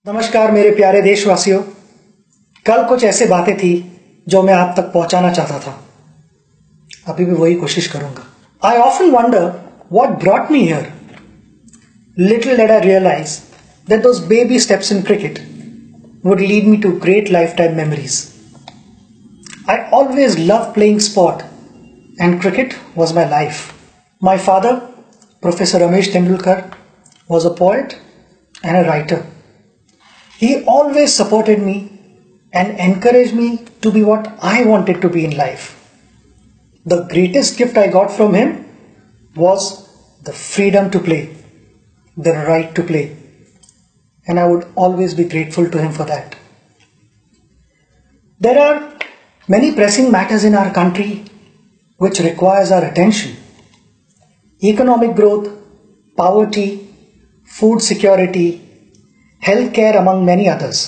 नमस्कार मेरे प्यारे देशवासियों। कल कुछ ऐसे बातें थी जो मैं आप तक पहुंचाना चाहता था। अभी भी वही कोशिश करूंगा। I often wonder what brought me here. Little did I realize that those baby steps in cricket would lead me to great lifetime memories. I always loved playing sport and cricket was my life. My father, Professor Tendulkar, was a poet and a writer. He always supported me and encouraged me to be what I wanted to be in life. The greatest gift I got from him was the freedom to play, the right to play. And I would always be grateful to him for that. There are many pressing matters in our country which requires our attention. Economic growth, poverty, food security, healthcare, among many others.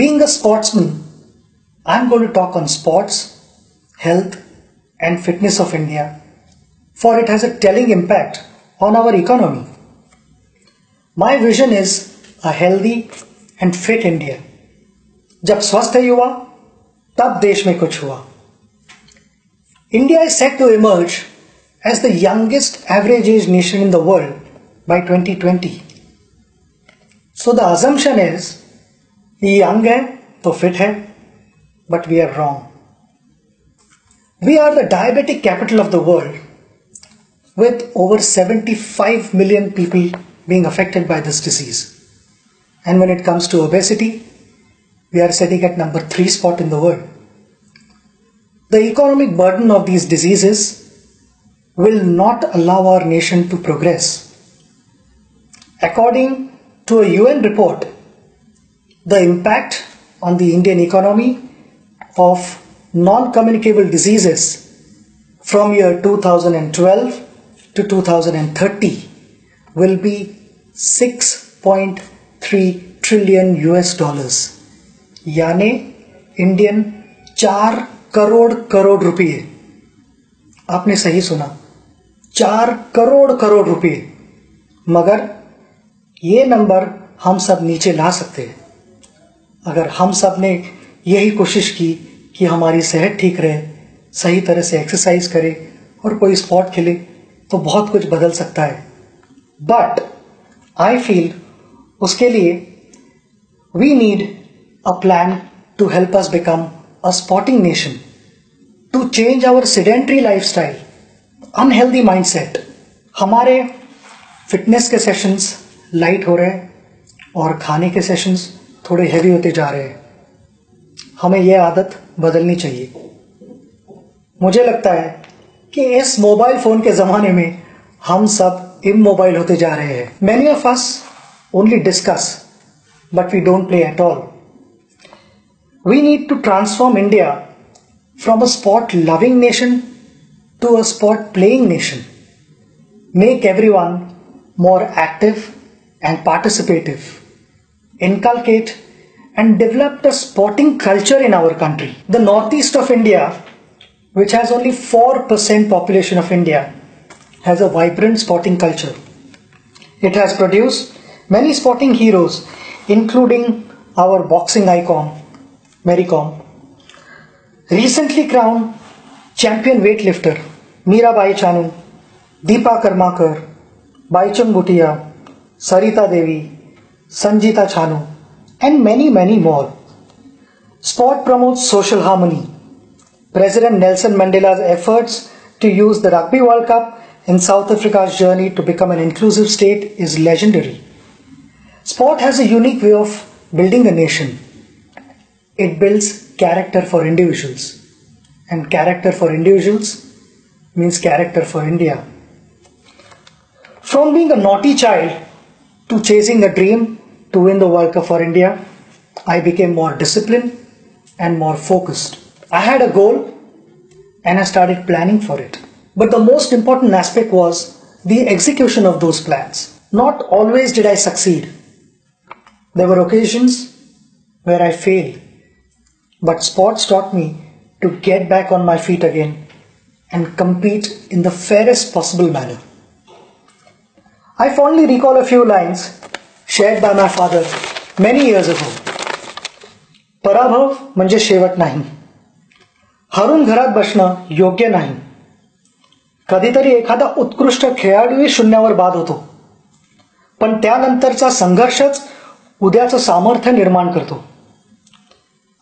Being a sportsman, I'm going to talk on sports, health and fitness of India, for it has a telling impact on our economy. My vision is a healthy and fit India. जब स्वस्थ युवा तब देश में कुछ हुआ. India is set to emerge as the youngest average age nation in the world by 2020. So the assumption is ये young है तो fit है, but we are wrong. We are the diabetic capital of the world with over 75 million people being affected by this disease. And when it comes to obesity, we are sitting at number 3 spot in the world. The economic burden of these diseases will not allow our nation to progress. According to a UN report, the impact on the Indian economy of non-communicable diseases from year 2012 to 2030 will be 6.3 trillion US dollars. यानी Indian 4 crore रुपए. आपने सही सुना, 4 करोड़ रुपए. मगर ये number हम सब नीचे ला सकते हैं अगर हम सब ने यही कोशिश की कि हमारी सेहत ठीक रहे, सही तरह से एक्सरसाइज करें और कोई स्पोर्ट खेले, तो बहुत कुछ बदल सकता है. But I feel उसके लिए we need a plan to help us become a sporting nation, to change our sedentary lifestyle, unhealthy mindset. हमारे फिटनेस के सेशंस लाइट हो रहे हैं और खाने के सेशंस थोड़े हैवी होते जा रहे हैं. हमें यह आदत बदलनी चाहिए. मुझे लगता है कि इस मोबाइल फोन के ज़माने में हम सब immobile होते जा रहे हैं. Many of us only discuss, but we don't play at all. We need to transform India from a sport-loving nation to a sport-playing nation. Make everyone more active and participative. Inculcate and develop a sporting culture in our country. The northeast of India, which has only 4% population of India, has a vibrant sporting culture. It has produced many sporting heroes, including our boxing icon, Mary Kom. Recently crowned champion weightlifter, Mirabai Chanu, Deepa Karmakar, Baichung Bhutia, Sarita Devi, Sanjita Chanu, and many more. Sport promotes social harmony. President Nelson Mandela's efforts to use the Rugby World Cup in South Africa's journey to become an inclusive state is legendary. Sport has a unique way of building a nation. It builds character for individuals, and character for individuals means character for India. From being a naughty child to chasing a dream to win the World Cup for India, I became more disciplined and more focused. I had a goal and I started planning for it. But the most important aspect was the execution of those plans. Not always did I succeed. There were occasions where I failed. But sports taught me to get back on my feet again and compete in the fairest possible manner. I fondly recall a few lines shared by my father many years ago. पराभव म्हणजे शेवट नाही. हरून घरात बसणं योग्य नाही. कधीतरी एखादा उत्कृष्ट खेळाडूही शून्यावर बाद होतो, पण त्यानंतरचा संघर्षच उद्याचं सामर्थ्य निर्माण करतो.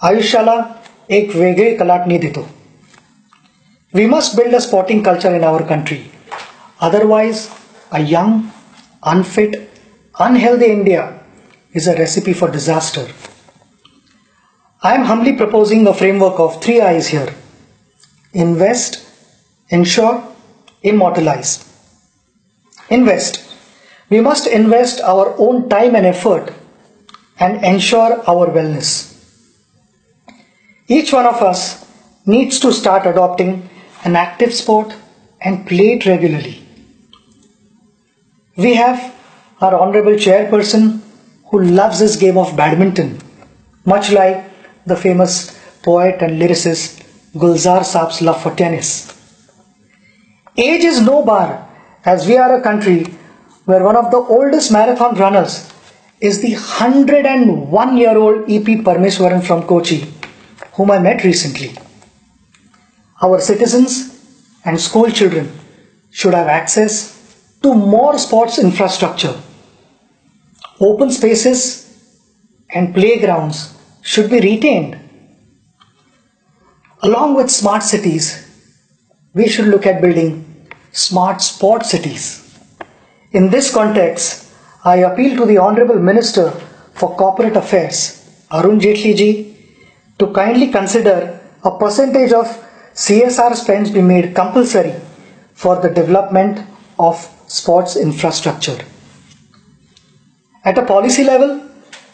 आयुष्याला एक वेगळी कलाटणी देतो. We must build a sporting culture in our country. Otherwise, a young, unfit, unhealthy India is a recipe for disaster. I am humbly proposing a framework of 3 I's here. Invest, ensure, immortalize. Invest. We must invest our own time and effort and ensure our wellness. Each one of us needs to start adopting an active sport and play it regularly. We have our honorable chairperson who loves this game of badminton, much like the famous poet and lyricist Gulzar Saab's love for tennis. Age is no bar, as we are a country where one of the oldest marathon runners is the 101-year-old EP Parmeswaran from Kochi, whom I met recently. Our citizens and school children should have access to more sports infrastructure. Open spaces and playgrounds should be retained. Along with smart cities, we should look at building smart sport cities. In this context, I appeal to the Honorable Minister for Corporate Affairs, Arun Jaitley ji, to kindly consider a percentage of CSR spends be made compulsory for the development of sports infrastructure. At a policy level,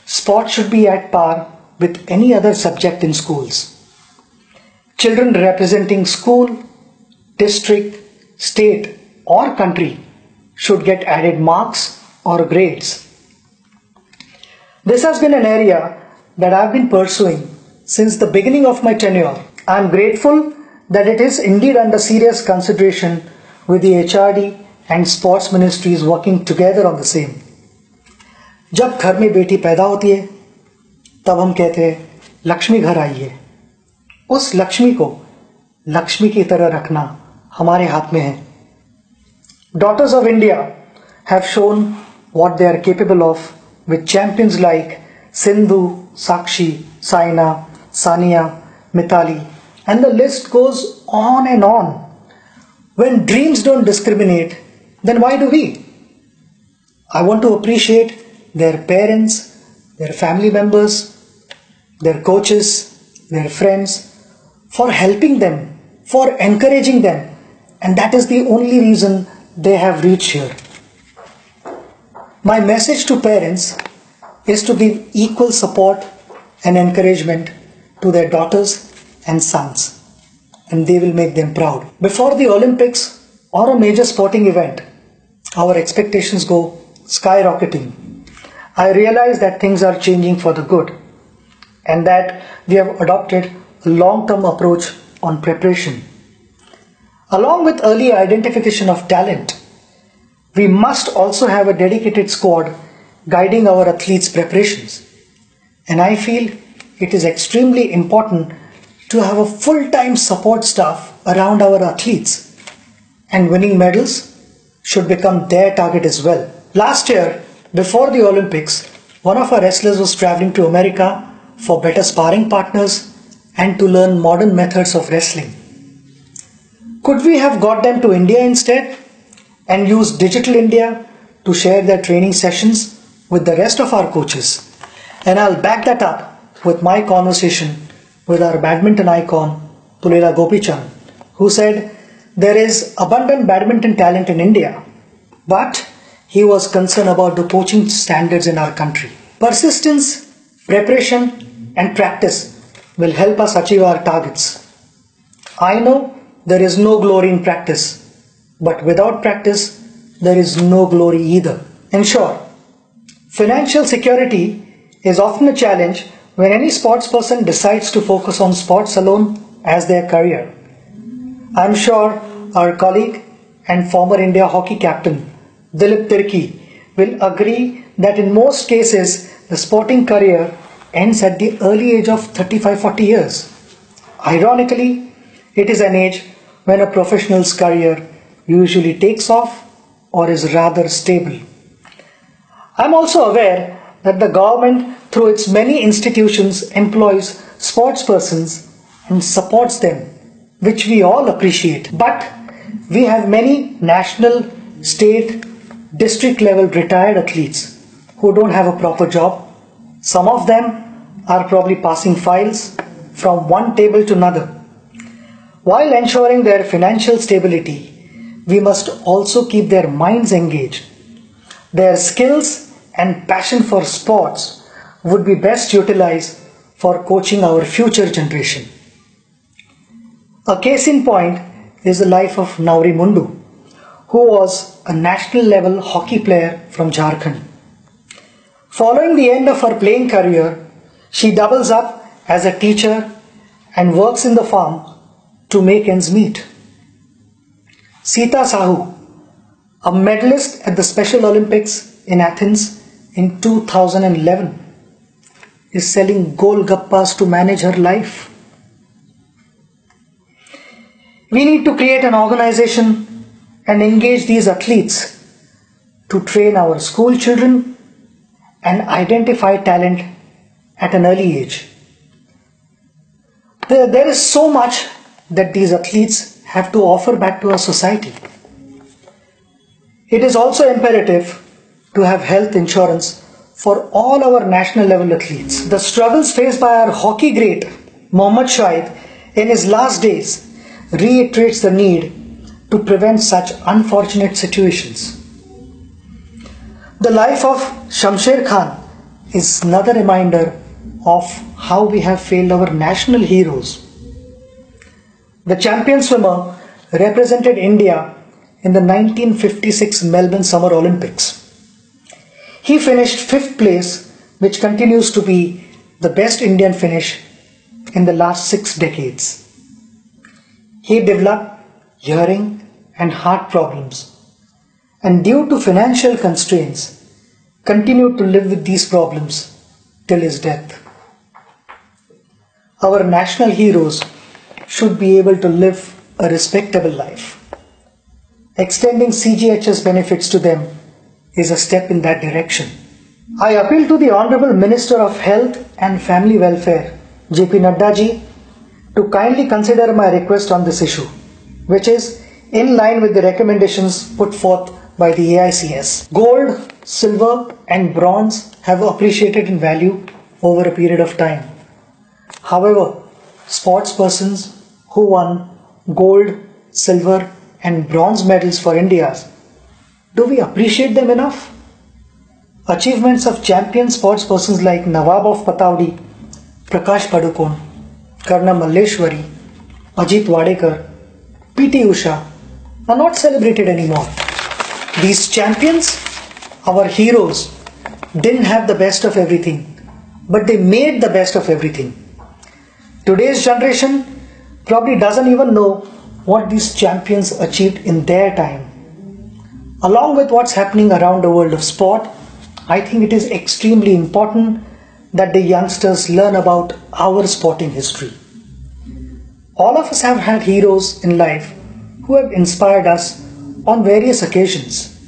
sport should be at par with any other subject in schools. Children representing school, district, state or country should get added marks or grades. This has been an area that I have been pursuing since the beginning of my tenure. I am grateful that it is indeed under serious consideration with the HRD and sports ministries working together on the same. जब घर में बेटी पैदा होती है तब हम कहते हैं लक्ष्मी घर आई है. उस लक्ष्मी को लक्ष्मी की तरह रखना हमारे हाथ में है. Daughters of India have shown what they are capable of with champions like Sindhu, Sakshi, Saina, Sania, Mithali, and the list goes on and on. When dreams don't discriminate, then why do we? I want to appreciate their parents, their family members, their coaches, their friends for helping them, for encouraging them, and that is the only reason they have reached here. My message to parents is to give equal support and encouragement to their daughters and sons, and they will make them proud. Before the Olympics or a major sporting event, our expectations go skyrocketing. I realize that things are changing for the good and that we have adopted a long-term approach on preparation. Along with early identification of talent, we must also have a dedicated squad guiding our athletes' preparations. And I feel it is extremely important to have a full-time support staff around our athletes, and winning medals should become their target as well. Last year, before the Olympics, one of our wrestlers was traveling to America for better sparring partners and to learn modern methods of wrestling. Could we have got them to India instead and use Digital India to share their training sessions with the rest of our coaches? And I'll back that up with my conversation with our badminton icon Pullela Gopichand, who said there is abundant badminton talent in India, but he was concerned about the coaching standards in our country. Persistence, preparation and practice will help us achieve our targets. I know there is no glory in practice, but without practice there is no glory either. In short, financial security is often a challenge when any sportsperson decides to focus on sports alone as their career. I am sure our colleague and former India hockey captain Dilip Tirki will agree that in most cases, the sporting career ends at the early age of 35-40 years. Ironically, it is an age when a professional's career usually takes off or is rather stable. I am also aware that the government, through its many institutions, employs sportspersons and supports them, which we all appreciate. But we have many national, state, district level retired athletes who don't have a proper job. Some of them are probably passing files from one table to another. While ensuring their financial stability, we must also keep their minds engaged. Their skills and passion for sports would be best utilized for coaching our future generation. A case in point is the life of Nauri Mundu, who was a national level hockey player from Jharkhand. Following the end of her playing career, she doubles up as a teacher and works in the farm to make ends meet. Sita Sahu, a medalist at the Special Olympics in Athens in 2011, is selling golgappas to manage her life. We need to create an organization and engage these athletes to train our school children and identify talent at an early age. There is so much that these athletes have to offer back to our society. It is also imperative to have health insurance for all our national level athletes. The struggles faced by our hockey great Mohammad Shahid in his last days reiterates the need to prevent such unfortunate situations. The life of Shamsher Khan is another reminder of how we have failed our national heroes. The champion swimmer represented India in the 1956 Melbourne Summer Olympics. He finished 5th place, which continues to be the best Indian finish in the last 6 decades. He developed hearing and heart problems, and due to financial constraints, continued to live with these problems till his death. Our national heroes should be able to live a respectable life. Extending CGHS benefits to them is a step in that direction. I appeal to the Honorable Minister of Health and Family Welfare, JP Nadda ji, to kindly consider my request on this issue, which is in line with the recommendations put forth by the AICS. Gold, silver and bronze have appreciated in value over a period of time. However, sportspersons who won gold, silver and bronze medals for India, do we appreciate them enough? Achievements of champion sportspersons like Nawab of Pataudi, Prakash Padukone, Karna Malleshwari, Ajit Wadekar, PT Usha are not celebrated anymore. These champions, our heroes, didn't have the best of everything, but they made the best of everything. Today's generation probably doesn't even know what these champions achieved in their time. Along with what's happening around the world of sport, I think it is extremely important that the youngsters learn about our sporting history. All of us have had heroes in life who have inspired us on various occasions.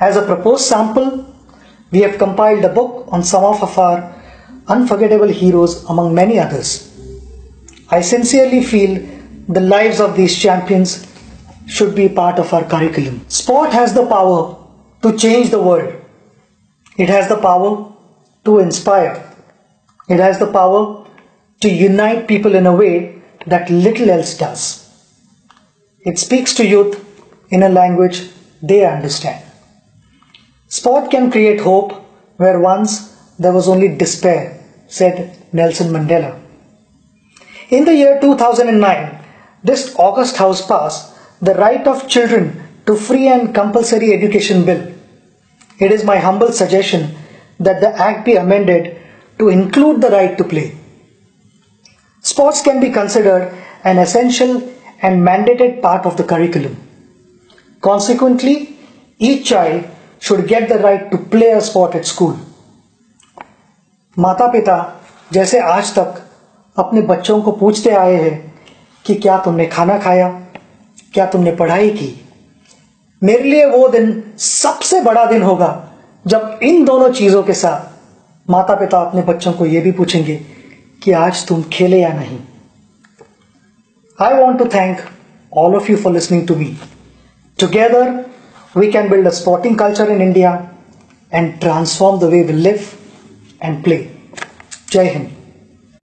As a proposed sample, we have compiled a book on some of our unforgettable heroes among many others. I sincerely feel the lives of these champions should be part of our curriculum. Sport has the power to change the world. It has the power to inspire. It has the power to unite people in a way that little else does. It speaks to youth in a language they understand. Sport can create hope where once there was only despair, said Nelson Mandela. In the year 2009, this August House passed the Right of Children to Free and Compulsory Education Bill. It is my humble suggestion that the Act be amended to include the right to play. Sports can be considered an essential and mandated part of the curriculum. Consequently, each child should get the right to play a sport at school. माता पिता जैसे आज तक अपने बच्चों को पूछते आए हैं कि क्या तुमने खाना खाया, क्या तुमने पढ़ाई की, मेरे लिए वो दिन सबसे बड़ा दिन होगा जब इन दोनों चीजों के साथ माता पिता अपने बच्चों को यह भी पूछेंगे कि आज तुम खेले या नहीं. I want to thank all of you for listening to me. Together, we can build a sporting culture in India and transform the way we live and play. Jai Hind.